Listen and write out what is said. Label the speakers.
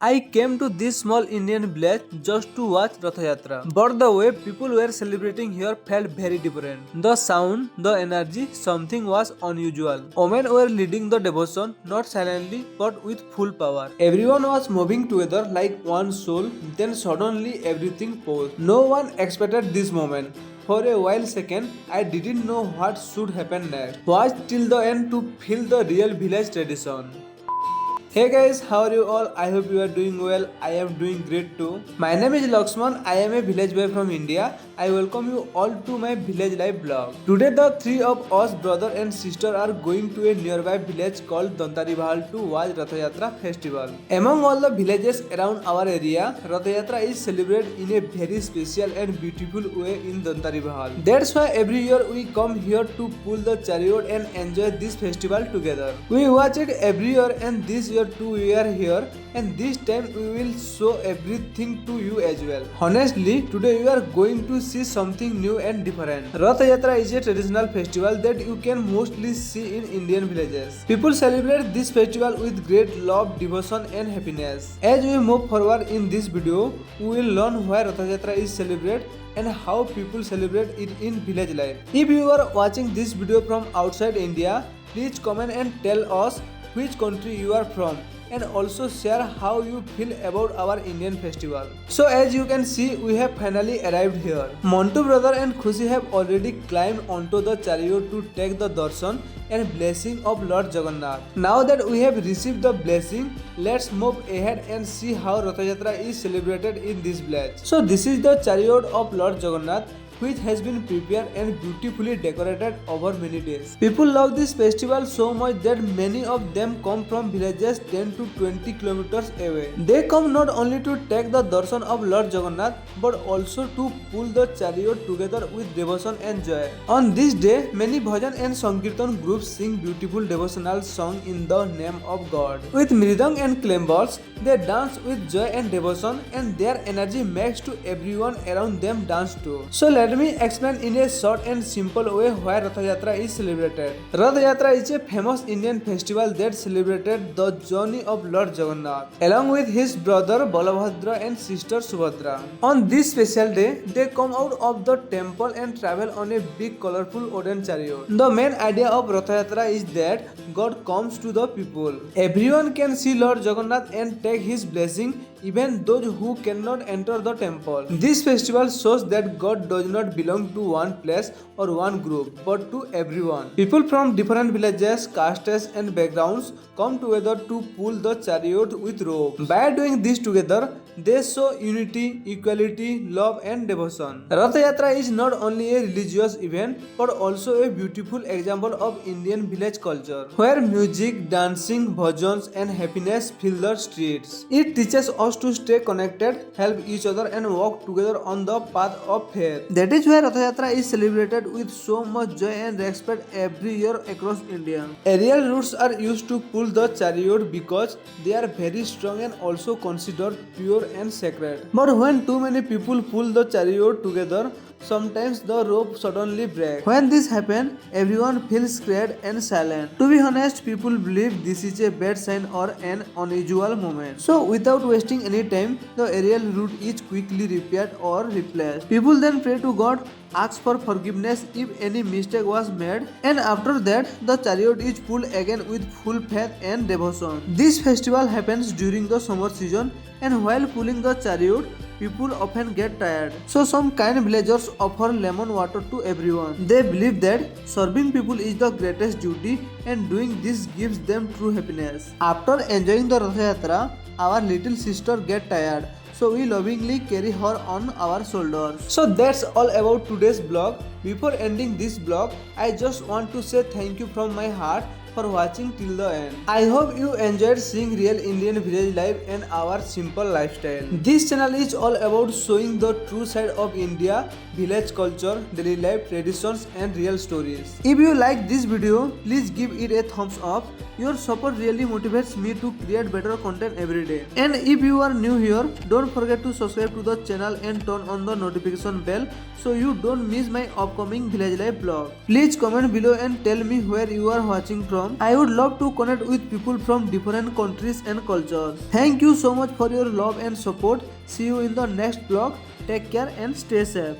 Speaker 1: I came to this small Indian village just to watch Rath Yatra. But the way people were celebrating here felt very different. The sound, the energy, something was unusual. Women were leading the devotion, not silently but with full power. Everyone was moving together like one soul, then suddenly everything paused. No one expected this moment. For a while second, I didn't know what should happen next. Watch till the end to feel the real village tradition. Hey guys, how are you all? I hope you are doing well. I am doing great too. My name is Lakshman. I am a village boy from India. I welcome you all to my village life blog. Today the three of us brother and sister are going to a nearby village called Dantari Bahal to watch Rath Yatra festival. Among all the villages around our area, Rath Yatra is celebrated in a very special and beautiful way in Dantari Bahal. That's why every year we come here to pull the chariot and enjoy this festival together. We watch it every year and this year too we are here, and this time we will show everything to you as well. Honestly, today you are going to see something new and different. Rath Yatra is a traditional festival that you can mostly see in Indian villages. People celebrate this festival with great love, devotion and happiness. As we move forward in this video, we will learn why Rath Yatra is celebrated and how people celebrate it in village life. If you are watching this video from outside India, please comment and tell us which country you are from, and also share how you feel about our Indian festival. So as you can see, we have finally arrived here. Montu brother and Khushi have already climbed onto the chariot to take the darshan and blessing of Lord Jagannath. Now that we have received the blessing, let's move ahead and see how Rath Yatra is celebrated in this village. So this is the chariot of Lord Jagannath, which has been prepared and beautifully decorated over many days. People love this festival so much that many of them come from villages 10 to 20 kilometers away. They come not only to take the darshan of Lord Jagannath but also to pull the chariot together with devotion and joy. On this day, many bhajan and sankirtan groups sing beautiful devotional songs in the name of God. With mridang and clambals, they dance with joy and devotion, and their energy makes to everyone around them dance too. So let me explain in a short and simple way why Rath Yatra is celebrated. Rath Yatra is a famous Indian festival that celebrated the journey of Lord Jagannath along with his brother Balabhadra and sister Subhadra. On this special day, they come out of the temple and travel on a big colorful wooden chariot. The main idea of Rath Yatra is that God comes to the people. Everyone can see Lord Jagannath and take his blessing, even those who cannot enter the temple. This festival shows that God does not belong to one place or one group, but to everyone. People from different villages, castes and backgrounds come together to pull the chariot with ropes. By doing this together, they show unity, equality, love and devotion. Rath Yatra is not only a religious event but also a beautiful example of Indian village culture, where music, dancing, bhajans and happiness fill the streets. It teaches us to stay connected, help each other and walk together on the path of faith. That is why Rath Yatra is celebrated with so much joy and respect every year across India. Aerial routes are used to pull the chariot because they are very strong and also considered pure and sacred. But when too many people pull the chariot together, sometimes the rope suddenly breaks. When this happens, everyone feels scared and silent. To be honest, people believe this is a bad sign or an unusual moment. So without wasting any time, the aerial route is quickly repaired or replaced. People then pray to God, ask for forgiveness if any mistake was made, and after that the chariot is pulled again with full faith and devotion. This festival happens during the summer season, and while pulling the chariot, people often get tired. So some kind villagers offer lemon water to everyone. They believe that serving people is the greatest duty and doing this gives them true happiness. After enjoying the Rath Yatra, our little sister get tired, so we lovingly carry her on our shoulders. So that's all about today's vlog. Before ending this vlog, I just want to say thank you from my heart for watching till the end. I hope you enjoyed seeing real Indian village life and our simple lifestyle. This channel is all about showing the true side of India, village culture, daily life, traditions and real stories. If you like this video, please give it a thumbs up. Your support really motivates me to create better content every day. And if you are new here, don't forget to subscribe to the channel and turn on the notification bell so you don't miss my upcoming village life vlog. Please comment below and tell me where you are watching from. from. I would love to connect with people from different countries and cultures. Thank you so much for your love and support. See you in the next vlog. Take care and stay safe.